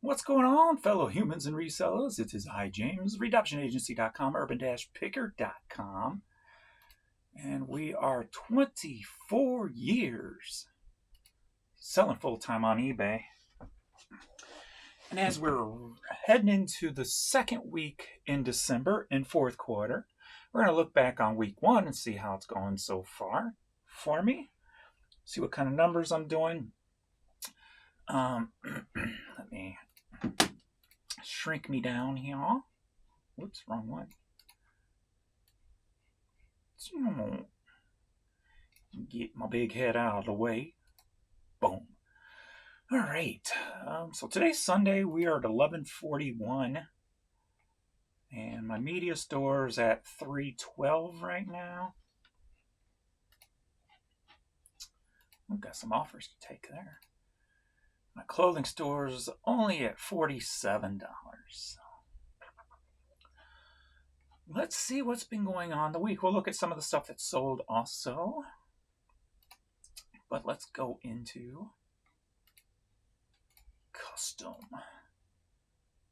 What's going on, fellow humans and resellers? It is I, James, RedemptionAgency.com, urban-picker.com, and we are 24 years selling full-time on eBay. And as we're heading into the second week in December, in fourth quarter, we're going to look back on week one and see how it's going so far for me, see what kind of numbers I'm doing. Let me shrink me down here. Whoops, wrong one. Get my big head out of the way. Boom. All right. So today's Sunday. We are at 11:41, and my media store is at 312 right now. I've got some offers to take there. My clothing store is only at $47. Let's see what's been going on the week. We'll look at some of the stuff that's sold also. But let's go into custom.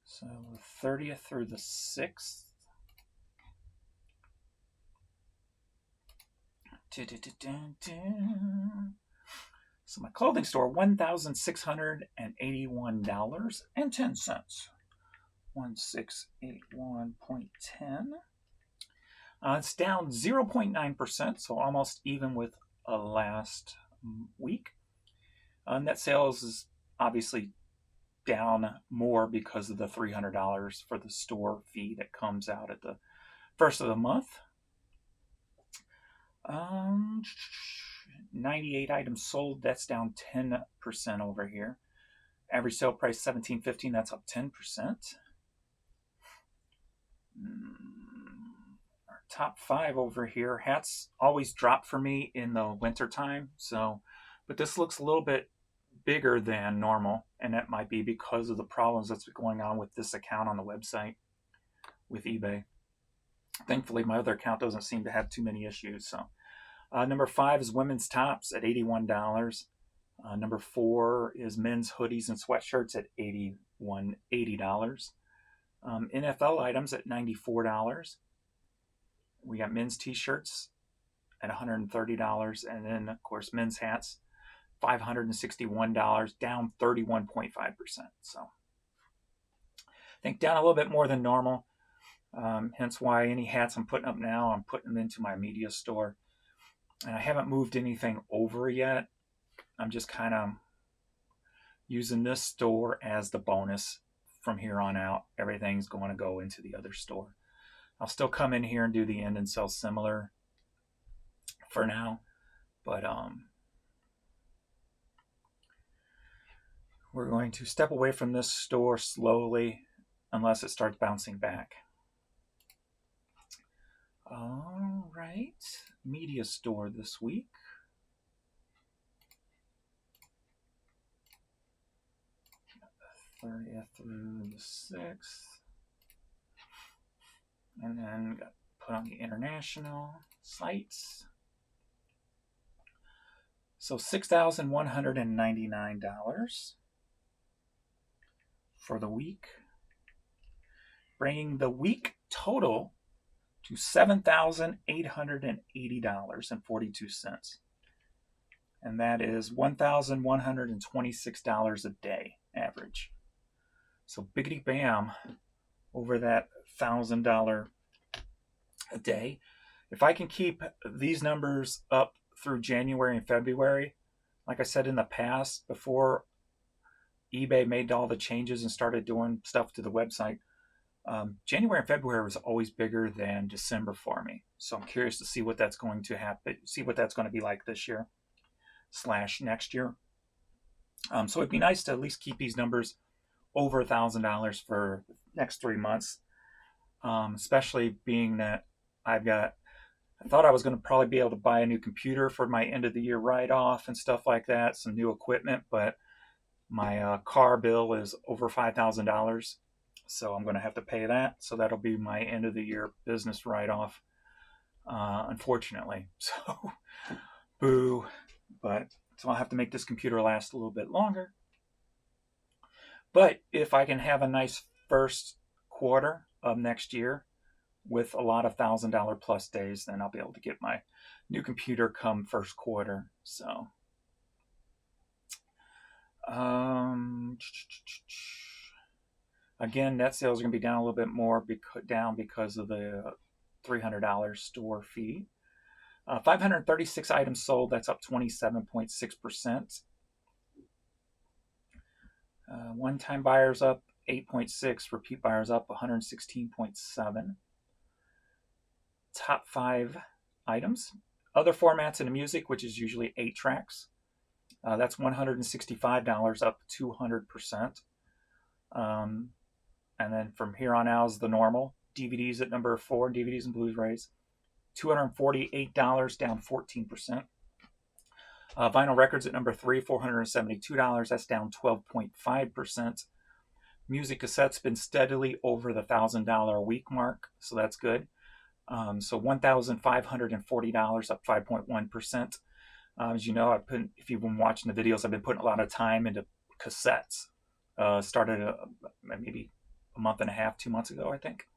So 30th through the 6th. So my clothing store, $1,681.10. 1681.10. It's down 0.9%, so almost even with last week. Net sales is obviously down more because of the $300 for the store fee that comes out at the first of the month. 98 items sold, that's down 10% over here. Average sale price $17.15, that's up 10%. Our top 5 over here. Hats always drop for me in the winter time, but this looks a little bit bigger than normal, and that might be because of the problems that's going on with this account on the website with eBay. Thankfully, my other account doesn't seem to have too many issues. So, number 5 is women's tops at $81. Number 4 is men's hoodies and sweatshirts at $80. NFL items at $94. We got men's t-shirts at $130, and then of course men's hats, $561, down 31.5%. So I think down a little bit more than normal. Hence why any hats I'm putting up now, I'm putting them into my media store. And I haven't moved anything over yet. I'm just kind of using this store as the bonus from here on out. Everything's going to go into the other store. I'll still come in here and do the end and sell similar for now. But we're going to step away from this store slowly unless it starts bouncing back. All right, media store this week. The 30th through the 6th. And then got put on the international sites. So $6,199 for the week, bringing the week total to $7,880.42. And that is $1,126 a day average. So biggity bam over that $1,000 a day. If I can keep these numbers up through January and February, like I said in the past, before eBay made all the changes and started doing stuff to the website, January and February was always bigger than December for me. So I'm curious to see what that's going to happen, see what that's going to be like this year / next year. So it'd be nice to at least keep these numbers over $1,000 for the next 3 months, especially being that I thought I was going to probably be able to buy a new computer for my end of the year write-off and stuff like that, some new equipment, but my car bill is over $5,000. So I'm going to have to pay that. So that'll be my end of the year business write-off, unfortunately. So, boo. But so I'll have to make this computer last a little bit longer. But if I can have a nice first quarter of next year with a lot of $1,000 plus days, then I'll be able to get my new computer come first quarter. So, again, net sales are going to be down a little bit more because of the $300 store fee. 536 items sold. That's up 27.6%. One-time buyers up 8.6. Repeat buyers up 116.7. Top 5 items. Other formats in music, which is usually 8 tracks. That's $165, up 200%. And then from here on out is the normal. DVDs at number 4, DVDs and Blu-rays, $248, down 14%. Vinyl records at number 3, $472. That's down 12.5%. Music cassettes been steadily over the $1,000 a week mark, so that's good. So $1,540, up 5.1%. As you know, if you've been watching the videos, I've been putting a lot of time into cassettes. Started maybe a month and a half, 2 months ago, I think.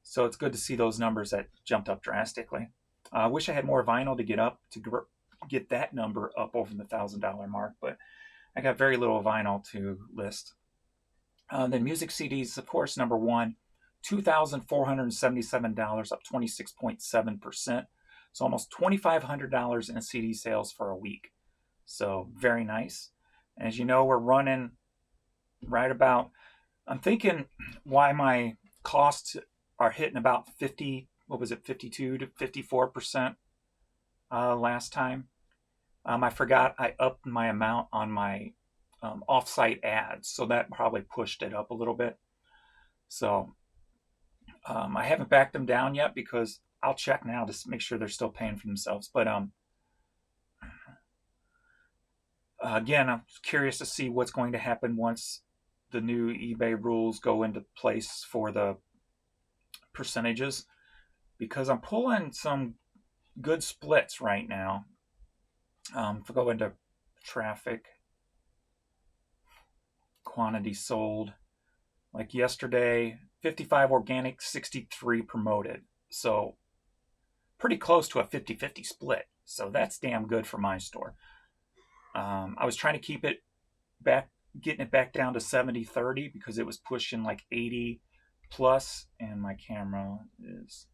So it's good to see those numbers that jumped up drastically. I wish I had more vinyl to get that number up over the $1,000 mark, but I got very little vinyl to list. Then music CDs, of course, number 1, $2,477, up 26.7%. So almost $2,500 in CD sales for a week. So very nice. And as you know, we're running right about, I'm thinking why my costs are hitting about 52 to 54% last time. I forgot I upped my amount on my off-site ads, so that probably pushed it up a little bit. So I haven't backed them down yet because I'll check now to make sure they're still paying for themselves. But again, I'm curious to see what's going to happen once the new eBay rules go into place for the percentages, because I'm pulling some good splits right now. If I go into traffic, quantity sold, like yesterday, 55 organic, 63 promoted. So pretty close to a 50-50 split. So that's damn good for my store. I was trying to keep it back, getting it back down to 70-30 because it was pushing like 80 plus, and my camera is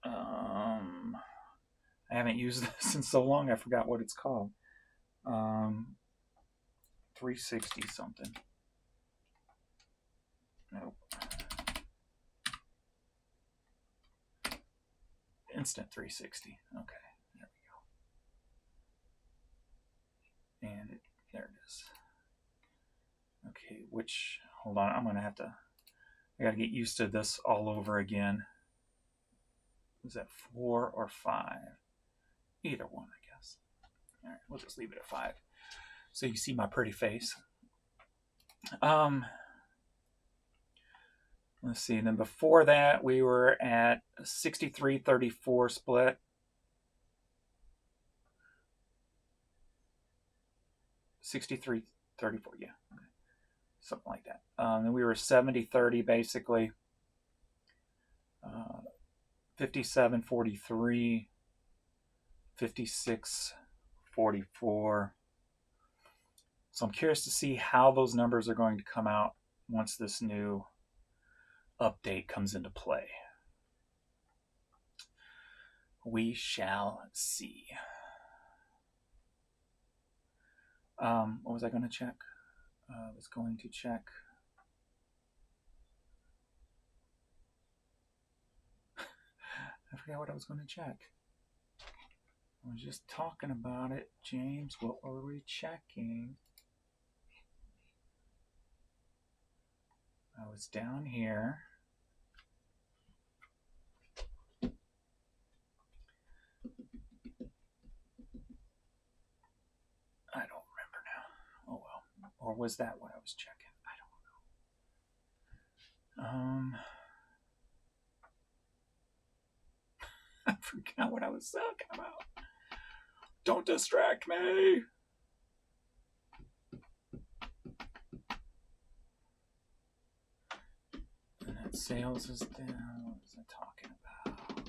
I haven't used this in so long I forgot what it's called. 360 something. Nope. Instant 360. Okay, there we go. And there it is. Okay, hold on, I gotta get used to this all over again. Is that 4 or 5? Either one, I guess. All right, we'll just leave it at 5. So you see my pretty face. Let's see, and then before that, we were at a 63-34 split. 63-34, yeah. Okay. Something like that. And we were 70-30 basically. 57-43, 56-44. So I'm curious to see how those numbers are going to come out once this new update comes into play. We shall see. What was I going to check? I was going to check. I forgot what I was going to check. I was just talking about it. James, what were we checking? I was down here. I don't remember now. Oh well. Or was that what I was checking? I don't know. I forgot what I was talking about. Don't distract me. Sales is down. What is it talking about?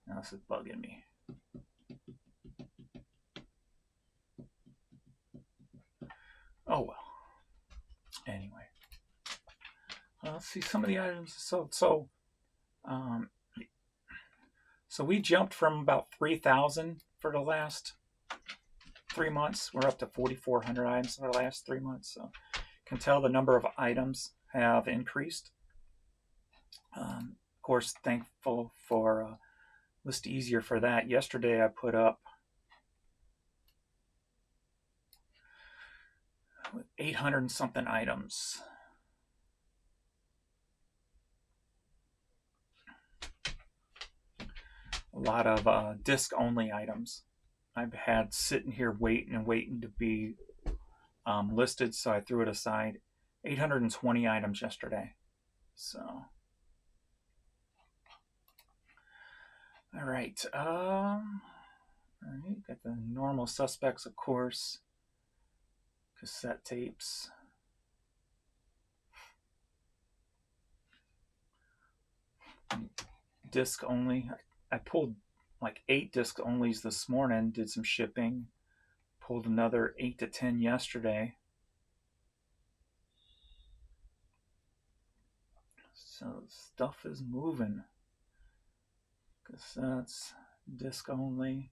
Now this is bugging me. Oh well. Anyway, let's see some of the items. So we jumped from about 3,000 for the last 3 months. We're up to 4,400 items for the last 3 months. So you can tell the number of items have increased. Of course, thankful for List Easier for that. Yesterday I put up 800 and something items. A lot of disc only items I've had sitting here waiting to be listed, so I threw it aside. 820 items yesterday. So, all right. Got the normal suspects, of course. Cassette tapes. Disc only. I pulled like 8 disc onlys this morning, did some shipping. Pulled another 8 to 10 yesterday. So stuff is moving. Cassettes, disc only.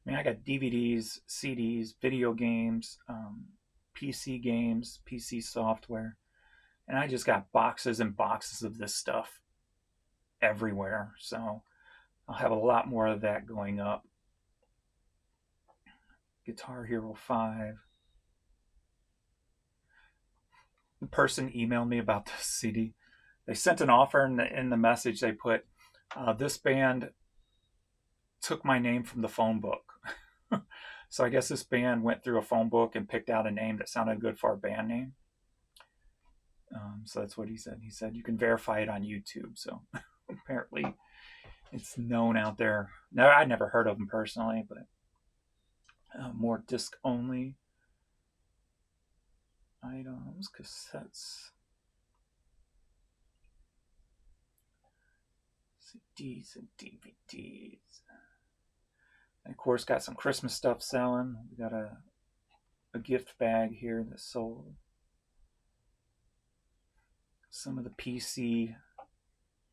I mean, I got DVDs, CDs, video games, PC games, PC software, and I just got boxes and boxes of this stuff everywhere. So I'll have a lot more of that going up. Guitar Hero 5. The person emailed me about this CD. They sent an offer, and in the message they put, this band took my name from the phone book. So I guess this band went through a phone book and picked out a name that sounded good for our band name. So that's what he said. He said, you can verify it on YouTube. So apparently it's known out there. No, I never heard of them personally, but more disc only items, cassettes, CDs and DVDs. And of course, got some Christmas stuff selling. We got a gift bag here that sold. Some of the PC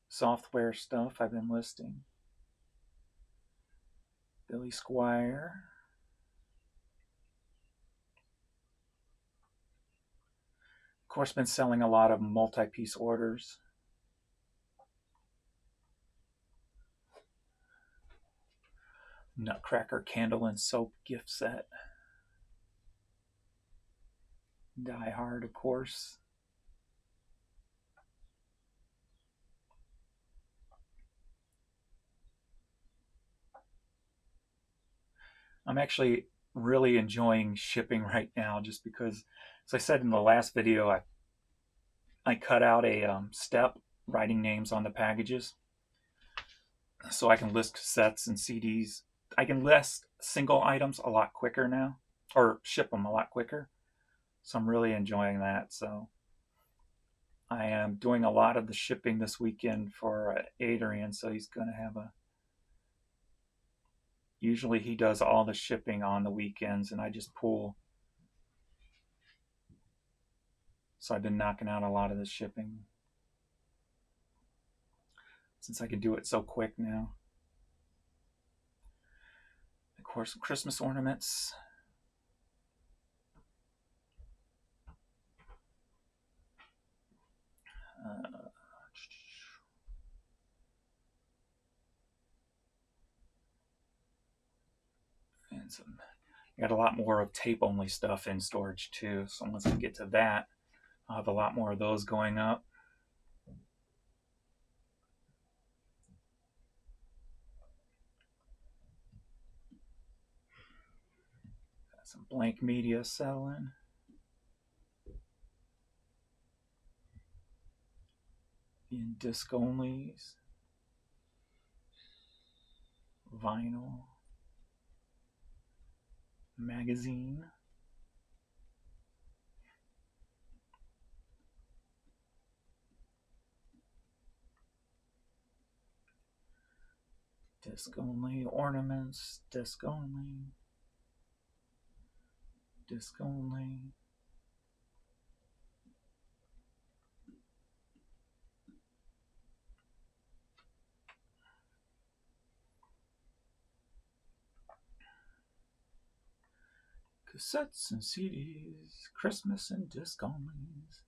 software stuff I've been listing. Billy Squire. Of course, been selling a lot of multi-piece orders. Nutcracker candle and soap gift set. Die Hard, of course. I'm actually really enjoying shipping right now, just because, as I said in the last video, I cut out a step writing names on the packages, so I can list cassettes and CDs. I can list single items a lot quicker now, or ship them a lot quicker. So I'm really enjoying that. So I am doing a lot of the shipping this weekend for Adrian, so he's going to have usually he does all the shipping on the weekends, and I just pull. So I've been knocking out a lot of the shipping, since I can do it so quick now. Of course, Christmas ornaments. And I got a lot more of tape-only stuff in storage too. So once I get to that, I'll have a lot more of those going up. Got some blank media selling. In disc onlys. Vinyl. Magazine. Disc only. Ornaments. Disc only. Disc only. Cassettes and CDs. Christmas and disc onlys.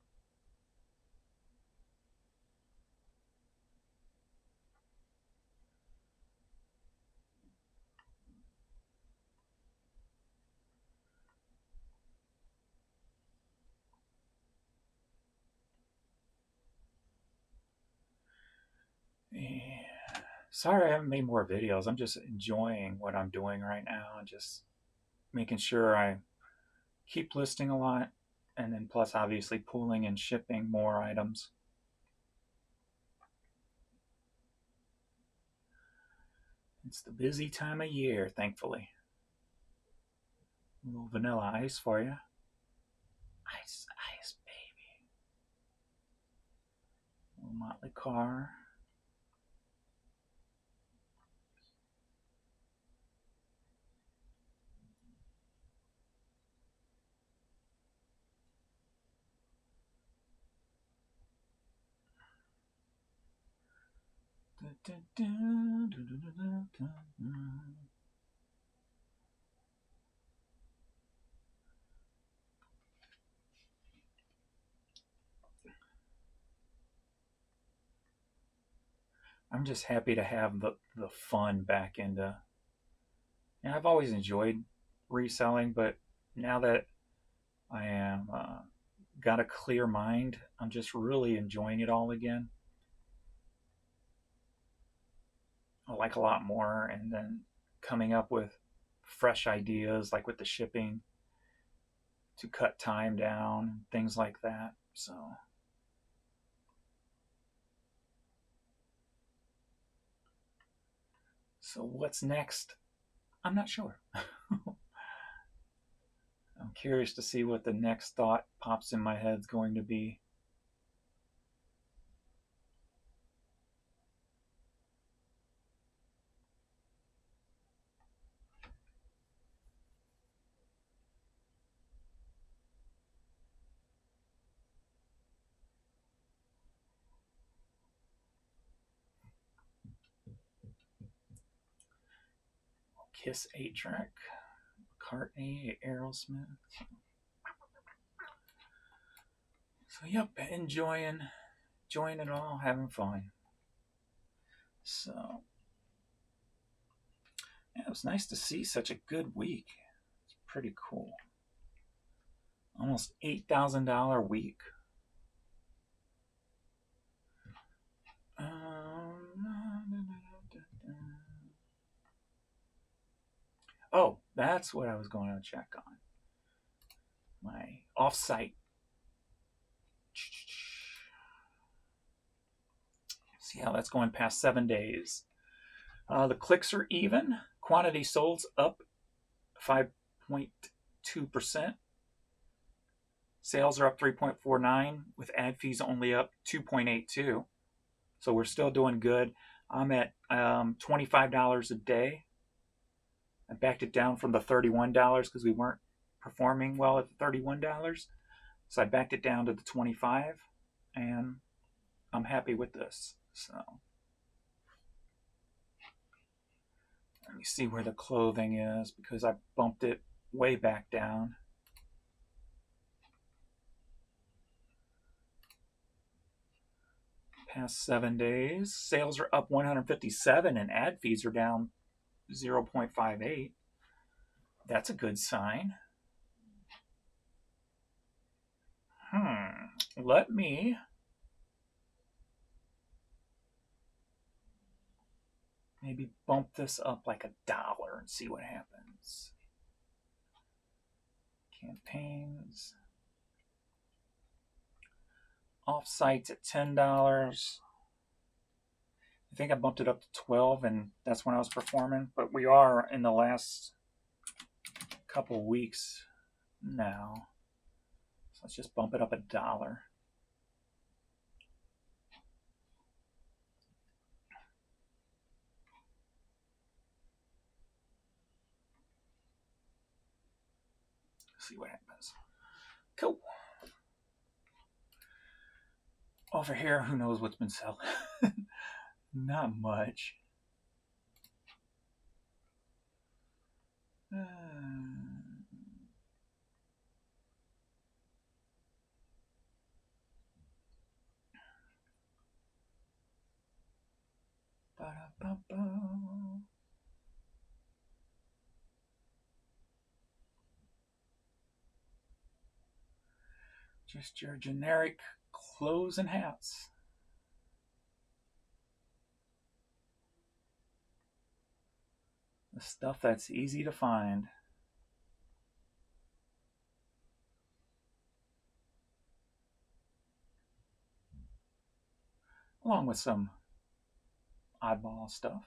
Yeah. Sorry I haven't made more videos. I'm just enjoying what I'm doing right now and just making sure I keep listing a lot, and then plus obviously pooling and shipping more items. It's the busy time of year, thankfully. A little vanilla ice for you. Ice, ice, baby. A little Motley Car. I'm just happy to have the fun back into. And I've always enjoyed reselling, but now that I am got a clear mind, I'm just really enjoying it all again. I like a lot more, and then coming up with fresh ideas, like with the shipping, to cut time down, things like that. So what's next? I'm not sure. I'm curious to see what the next thought pops in my head is going to be. Kiss 8-track, McCartney, Aerosmith. So yep, enjoying it all, having fun. So yeah, it was nice to see such a good week. It's pretty cool. Almost $8,000 week. Oh, that's what I was going to check on. My offsite. See how that's going past 7 days. The clicks are even. Quantity sold up 5.2%. Sales are up 3.49 with ad fees only up 2.82. So we're still doing good. I'm at $25 a day. I backed it down from the $31 because we weren't performing well at the $31. So I backed it down to the 25, and I'm happy with this. So let me see where the clothing is because I bumped it way back down. Past 7 days, sales are up 157 and ad fees are down 0.58. That's a good sign. Let me maybe bump this up like $1 and see what happens. Campaigns. Offsites at $10. I think I bumped it up to 12, and that's when I was performing. But we are in the last couple weeks now. So let's just bump it up $1. see what happens. Cool. Over here, who knows what's been selling? Not much. Just your generic clothes and hats. The stuff that's easy to find. Along with some oddball stuff.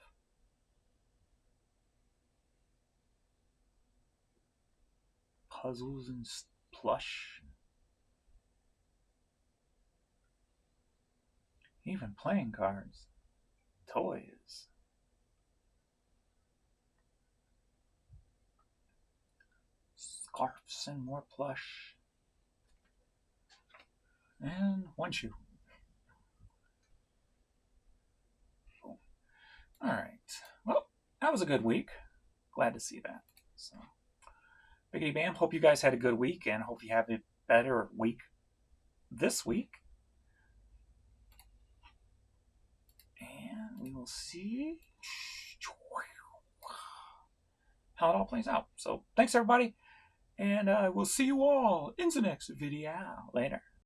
Puzzles and plush. Even playing cards. Toys. Scarves and more plush. And one shoe. Alright. Well, that was a good week. Glad to see that. So, Biggity Bam, hope you guys had a good week and hope you have a better week this week. And we will see how it all plays out. So, thanks everybody. And I will see you all in the next video. Later.